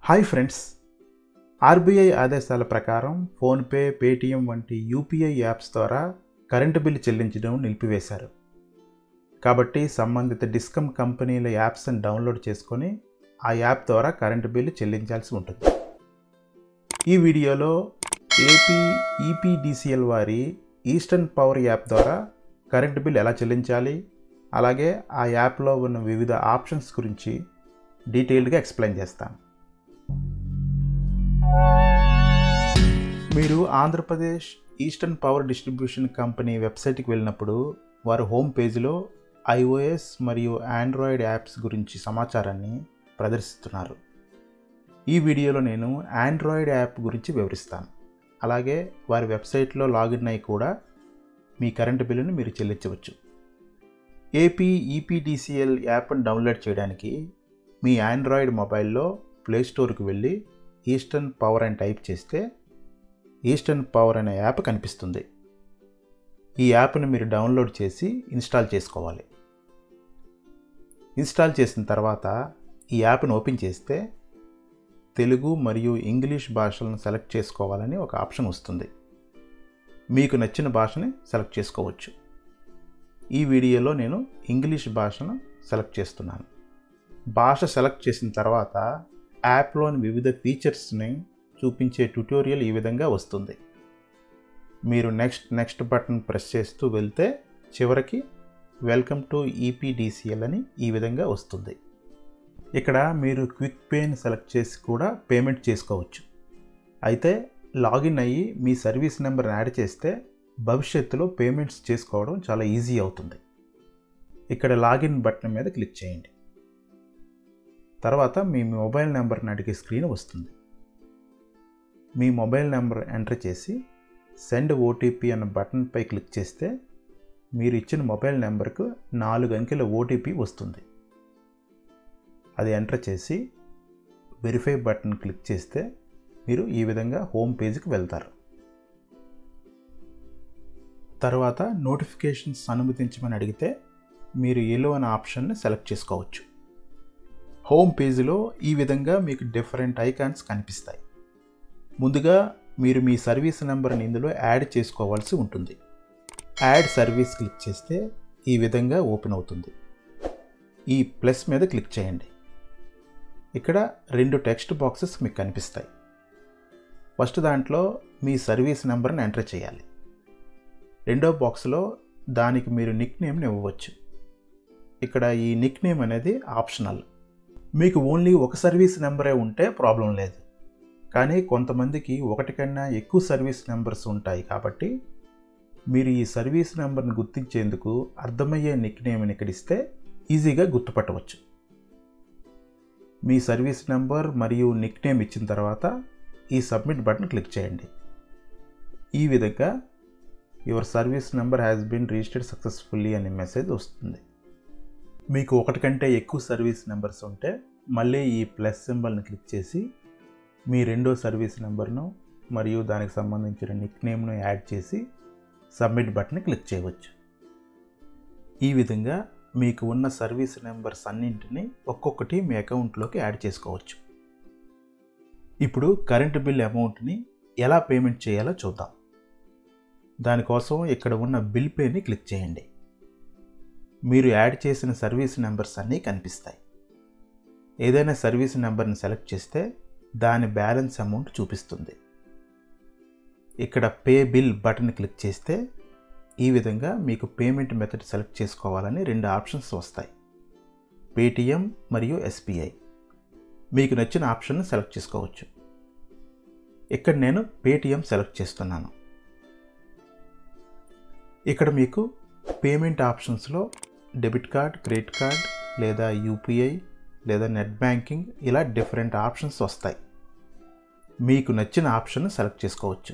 Hi friends, RBI ఆదేశాల ప్రకారం PhonePe, Paytm వంటి యూపీఐ యాప్స్ ద్వారా కరెంటు బిల్లు చెల్లించడం నిలిపివేశారు. కాబట్టి సంబంధిత డిస్కమ్ కంపెనీల యాప్స్ని డౌన్లోడ్ చేసుకొని ఆ యాప్ ద్వారా కరెంటు బిల్లు చెల్లించాల్సి ఉంటుంది. ఈ వీడియోలో ఏపీ ఈపీడీసీఎల్ వారి ఈస్టర్న్ పవర్ యాప్ ద్వారా కరెంటు బిల్ ఎలా చెల్లించాలి, అలాగే ఆ యాప్లో ఉన్న వివిధ ఆప్షన్స్ గురించి డీటెయిల్డ్గా ఎక్స్ప్లెయిన్ చేస్తాను. మీరు Andhra Pradesh eastern power distribution company వెబ్సైట్కి వెళ్ళినప్పుడు వారు హోమ్ పేజీలో iOS మరియు ఆండ్రాయిడ్ యాప్స్ గురించి సమాచారాన్ని ప్రదర్శిస్తున్నారు. ఈ వీడియోలో నేను ఆండ్రాయిడ్ యాప్ గురించి వివరిస్తాను. అలాగే వారి వెబ్సైట్లో లాగిన్ అయ్యి కూడా మీ కరెంటు బిల్లును మీరు చెల్లించవచ్చు. ఏపీ ఈపీడీసీఎల్ యాప్ను డౌన్లోడ్ చేయడానికి మీ ఆండ్రాయిడ్ మొబైల్లో ప్లేస్టోర్కి వెళ్ళి ఈస్టర్న్ పవర్ అని టైప్ చేస్తే ఈస్టర్న్ పవర్ అనే యాప్ కనిపిస్తుంది. ఈ యాప్ని మీరు డౌన్లోడ్ చేసి ఇన్స్టాల్ చేసుకోవాలి. ఇన్స్టాల్ చేసిన తర్వాత ఈ యాప్ను ఓపెన్ చేస్తే తెలుగు మరియు ఇంగ్లీష్ భాషలను సెలెక్ట్ చేసుకోవాలని ఒక ఆప్షన్ వస్తుంది. మీకు నచ్చిన భాషని సెలెక్ట్ చేసుకోవచ్చు. ఈ వీడియోలో నేను ఇంగ్లీష్ భాషను సెలెక్ట్ చేస్తున్నాను. భాష సెలెక్ట్ చేసిన తర్వాత యాప్లోని వివిధ ఫీచర్స్ని చూపించే ట్యుటోరియల్ ఈ విధంగా వస్తుంది. మీరు నెక్స్ట్ బటన్ ప్రెస్ చేస్తూ వెళ్తే చివరికి వెల్కమ్ టు ఈపీడీసీఎల్ అని ఈ విధంగా వస్తుంది. ఇక్కడ మీరు క్విక్ పేని సెలెక్ట్ చేసి కూడా పేమెంట్ చేసుకోవచ్చు. అయితే లాగిన్ అయ్యి మీ సర్వీస్ నెంబర్ని యాడ్ చేస్తే భవిష్యత్తులో పేమెంట్స్ చేసుకోవడం చాలా ఈజీ అవుతుంది. ఇక్కడ లాగిన్ బటన్ మీద క్లిక్ చేయండి. తర్వాత మీ మొబైల్ నెంబర్ని అడిగే స్క్రీన్ వస్తుంది. మీ మొబైల్ నెంబర్ ఎంటర్ చేసి సెండ్ ఓటీపీ అన్న బటన్పై క్లిక్ చేస్తే మీరు ఇచ్చిన మొబైల్ నెంబర్కు 4 అంకెల ఓటీపీ వస్తుంది. అది ఎంటర్ చేసి వెరిఫై బటన్ క్లిక్ చేస్తే మీరు ఈ విధంగా హోమ్ పేజీకి వెళ్తారు. తర్వాత నోటిఫికేషన్స్ అనుమతించమని అడిగితే మీరు ఎలో అనే ఆప్షన్ని సెలెక్ట్ చేసుకోవచ్చు. హోమ్ పేజీలో ఈ విధంగా మీకు డిఫరెంట్ ఐకాన్స్ కనిపిస్తాయి. ముందుగా మీరు మీ సర్వీస్ నెంబర్ని ఇందులో యాడ్ చేసుకోవాల్సి ఉంటుంది. యాడ్ సర్వీస్ క్లిక్ చేస్తే ఈ విధంగా ఓపెన్ అవుతుంది. ఈ ప్లస్ మీద క్లిక్ చేయండి. ఇక్కడ 2 టెక్స్ట్ బాక్సెస్ మీకు కనిపిస్తాయి. ఫస్ట్ దాంట్లో మీ సర్వీస్ నెంబర్ని ఎంటర్ చేయాలి. రెండో బాక్స్లో దానికి మీరు నిక్ నేమ్ని ఇవ్వవచ్చు. ఇక్కడ ఈ నిక్ నేమ్ అనేది ఆప్షనల్. మీకు ఓన్లీ ఒక సర్వీస్ నెంబరే ఉంటే ప్రాబ్లం లేదు. కానీ కొంతమందికి ఒకటి కన్నా ఎక్కువ సర్వీస్ నెంబర్స్ ఉంటాయి. కాబట్టి మీరు ఈ సర్వీస్ నెంబర్ని గుర్తించేందుకు అర్థమయ్యే నిక్ నేమ్ని ఇక్కడ ఇస్తే ఈజీగా గుర్తుపట్టవచ్చు. మీ సర్వీస్ నెంబర్ మరియు నిక్ నేమ్ ఇచ్చిన తర్వాత ఈ సబ్మిట్ బటన్ క్లిక్ చేయండి. ఈ విధంగా your service number has been registered successfully అనే మెసేజ్ వస్తుంది. మీకు ఒకటి కంటే ఎక్కువ సర్వీస్ నెంబర్స్ ఉంటే మళ్ళీ ఈ ప్లస్ సింబల్ని క్లిక్ చేసి మీ రెండో సర్వీస్ నెంబర్ను మరియు దానికి సంబంధించిన నిక్ నేమ్ను యాడ్ చేసి సబ్మిట్ బటన్ని క్లిక్ చేయవచ్చు. ఈ విధంగా మీకు ఉన్న సర్వీస్ నెంబర్స్ అన్నింటినీ ఒక్కొక్కటి మీ అకౌంట్లోకి యాడ్ చేసుకోవచ్చు. ఇప్పుడు కరెంటు బిల్ అమౌంట్ని ఎలా పేమెంట్ చేయాలో చూద్దాం. దానికోసం ఇక్కడ ఉన్న బిల్ పేని క్లిక్ చేయండి. మీరు యాడ్ చేసిన సర్వీస్ నెంబర్స్ అన్నీ కనిపిస్తాయి. ఏదైనా సర్వీస్ నెంబర్ని సెలెక్ట్ చేస్తే దాని బ్యాలెన్స్ అమౌంట్ చూపిస్తుంది. ఇక్కడ పే బిల్ బటన్ క్లిక్ చేస్తే ఈ విధంగా మీకు పేమెంట్ మెథడ్ సెలెక్ట్ చేసుకోవాలని 2 ఆప్షన్స్ వస్తాయి. పేటీఎం మరియు ఎస్బీఐ. మీకు నచ్చిన ఆప్షన్ని సెలెక్ట్ చేసుకోవచ్చు. ఇక్కడ నేను పేటీఎం సెలెక్ట్ చేస్తున్నాను. ఇక్కడ మీకు పేమెంట్ ఆప్షన్స్లో డెబిట్ కార్డ్, క్రెడిట్ కార్డ్ లేదా యూపీఐ లేదా నెట్ బ్యాంకింగ్ ఇలా డిఫరెంట్ ఆప్షన్స్ వస్తాయి. మీకు నచ్చిన ఆప్షన్ సెలెక్ట్ చేసుకోవచ్చు.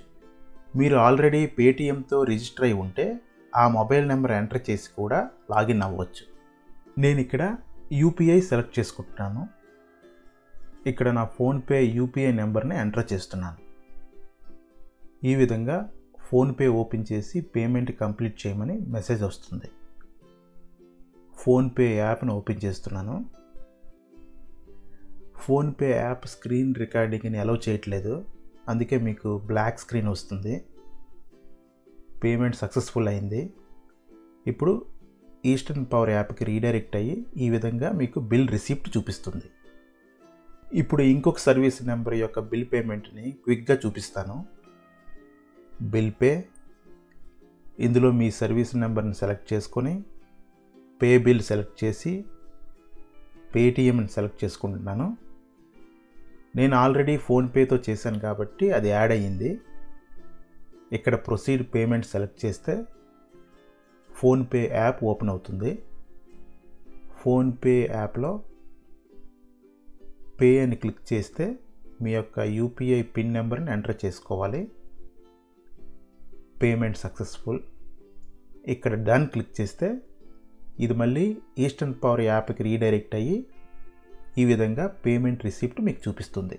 మీరు ఆల్రెడీ పేటీఎంతో రిజిస్టర్ అయి ఉంటే ఆ మొబైల్ నెంబర్ ఎంటర్ చేసి కూడా లాగిన్ అవ్వచ్చు. నేను ఇక్కడ యూపీఐ సెలెక్ట్ చేసుకుంటున్నాను. ఇక్కడ నా ఫోన్పే యూపీఐ నెంబర్ని ఎంటర్ చేస్తున్నాను. ఈ విధంగా ఫోన్పే ఓపెన్ చేసి పేమెంట్ కంప్లీట్ చేయమని మెసేజ్ వస్తుంది. ఫోన్పే యాప్ను ఓపెన్ చేస్తున్నాను. ఫోన్పే యాప్ స్క్రీన్ రికార్డింగ్ని అలౌ చేయట్లేదు, అందుకే మీకు బ్లాక్ స్క్రీన్ వస్తుంది. పేమెంట్ సక్సెస్ఫుల్ అయింది. ఇప్పుడు ఈస్టర్న్ పవర్ యాప్కి రీడైరెక్ట్ అయ్యి ఈ విధంగా మీకు బిల్ రిసిప్ట్ చూపిస్తుంది. ఇప్పుడు ఇంకొక సర్వీస్ నెంబర్ యొక్క బిల్ పేమెంట్ని క్విక్గా చూపిస్తాను. బిల్ పే, ఇందులో మీ సర్వీస్ నెంబర్ని సెలెక్ట్ చేసుకొని పే బిల్ సెలెక్ట్ చేసి పేటిఎంని సెలెక్ట్ చేసుకుంటున్నాను. నేను ఆల్రెడీ ఫోన్పేతో చేశాను కాబట్టి అది యాడ్ అయ్యింది. ఇక్కడ ప్రొసీడ్ పేమెంట్ సెలెక్ట్ చేస్తే ఫోన్పే యాప్ ఓపెన్ అవుతుంది. ఫోన్పే యాప్లో పే అని క్లిక్ చేస్తే మీ యొక్క యూపీఐ పిన్ నెంబర్ని ఎంటర్ చేసుకోవాలి. Payment successful. ఇక్కడ డన్ క్లిక్ చేస్తే ఇది మళ్ళీ ఈస్టర్న్ పవర్ యాప్కి రీడైరెక్ట్ అయ్యి ఈ విధంగా పేమెంట్ రిసిప్ట్ మీకు చూపిస్తుంది.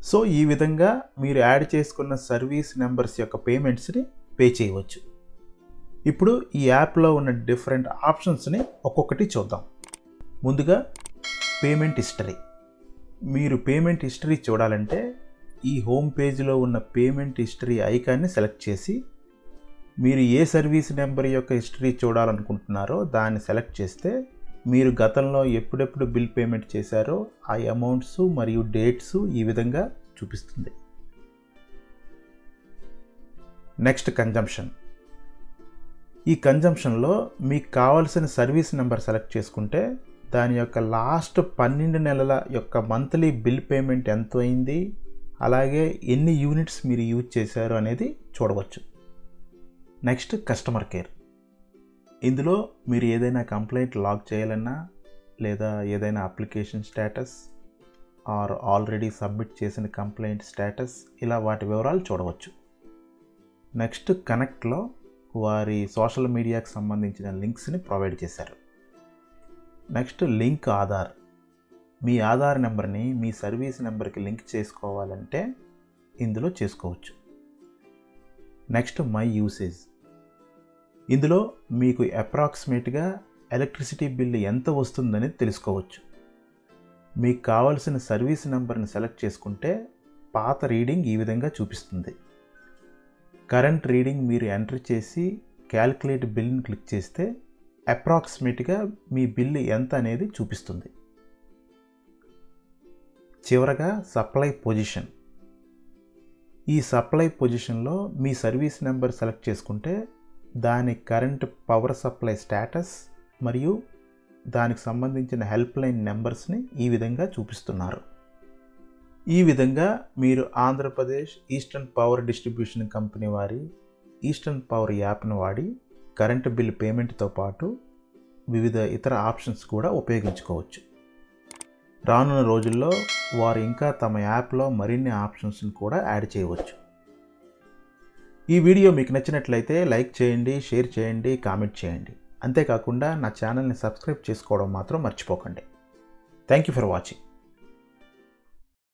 సో ఈ విధంగా మీరు యాడ్ చేసుకున్న సర్వీస్ నెంబర్స్ యొక్క పేమెంట్స్ని పే చేయవచ్చు. ఇప్పుడు ఈ యాప్లో ఉన్న డిఫరెంట్ ఆప్షన్స్ని ఒక్కొక్కటి చూద్దాం. ముందుగా పేమెంట్ హిస్టరీ. మీరు పేమెంట్ హిస్టరీ చూడాలంటే ఈ హోమ్ పేజ్లో ఉన్న పేమెంట్ హిస్టరీ ఐకాన్ని సెలెక్ట్ చేసి మీరు ఏ సర్వీస్ నెంబర్ యొక్క హిస్టరీ చూడాలనుకుంటున్నారో దాన్ని సెలెక్ట్ చేస్తే మీరు గతంలో ఎప్పుడెప్పుడు బిల్ పేమెంట్ చేశారో ఆ అమౌంట్స్ మరియు డేట్స్ ఈ విధంగా చూపిస్తుంది. Next consumption. ఈ కన్జంప్షన్లో మీకు కావాల్సిన సర్వీస్ నెంబర్ సెలెక్ట్ చేసుకుంటే దాని యొక్క లాస్ట్ 12 నెలల యొక్క మంత్లీ బిల్ పేమెంట్ ఎంత అయింది, అలాగే ఎన్ని యూనిట్స్ మీరు యూజ్ చేశారు అనేది చూడవచ్చు. Next customer care. ఇందులో మీరు ఏదైనా కంప్లైంట్ లాగ్ చేయాలన్నా లేదా ఏదైనా application status are already submit చేసిన కంప్లైంట్ స్టేటస్ ఇలా వాటి వివరాలు చూడవచ్చు. నెక్స్ట్ కనెక్ట్లో వారి సోషల్ మీడియాకి సంబంధించిన లింక్స్ని ప్రొవైడ్ చేశారు. Next link Aadhaar. మీ ఆధార్ నెంబర్ని మీ సర్వీస్ నెంబర్కి లింక్ చేసుకోవాలంటే ఇందులో చేసుకోవచ్చు. Next my usage. ఇందులో మీకు అప్రాక్సిమేట్గా ఎలక్ట్రిసిటీ బిల్ ఎంత వస్తుందని తెలుసుకోవచ్చు. మీకు కావాల్సిన సర్వీస్ నెంబర్ని సెలెక్ట్ చేసుకుంటే పాత రీడింగ్ ఈ విధంగా చూపిస్తుంది. కరెంట్ రీడింగ్ మీరు ఎంటర్ చేసి క్యాల్కులేట్ బిల్ని క్లిక్ చేస్తే అప్రాక్సిమేట్గా మీ బిల్ ఎంత అనేది చూపిస్తుంది. చివరగా సప్లై పొజిషన్. ఈ సప్లై పొజిషన్లో మీ సర్వీస్ నెంబర్ సెలెక్ట్ చేసుకుంటే దాని కరెంట్ పవర్ సప్లై స్టేటస్ మరియు దానికి సంబంధించిన హెల్ప్ లైన్ నెంబర్స్ని ఈ విధంగా చూపిస్తున్నారు. ఈ విధంగా మీరు Andhra Pradesh eastern power distribution company వారి ఈస్టర్న్ పవర్ యాప్ను వాడి కరెంటు బిల్ పేమెంట్తో పాటు వివిధ ఇతర ఆప్షన్స్ కూడా ఉపయోగించుకోవచ్చు. రానున్న రోజుల్లో వారు ఇంకా తమ యాప్లో మరిన్ని ఆప్షన్స్ని కూడా యాడ్ చేయవచ్చు. ఈ వీడియో మీకు నచ్చినట్లయితే లైక్ చేయండి, షేర్ చేయండి, కామెంట్ చేయండి. అంతేకాకుండా నా ఛానల్ని సబ్స్క్రైబ్ చేసుకోవడం మాత్రం మర్చిపోకండి. Thank you for watching.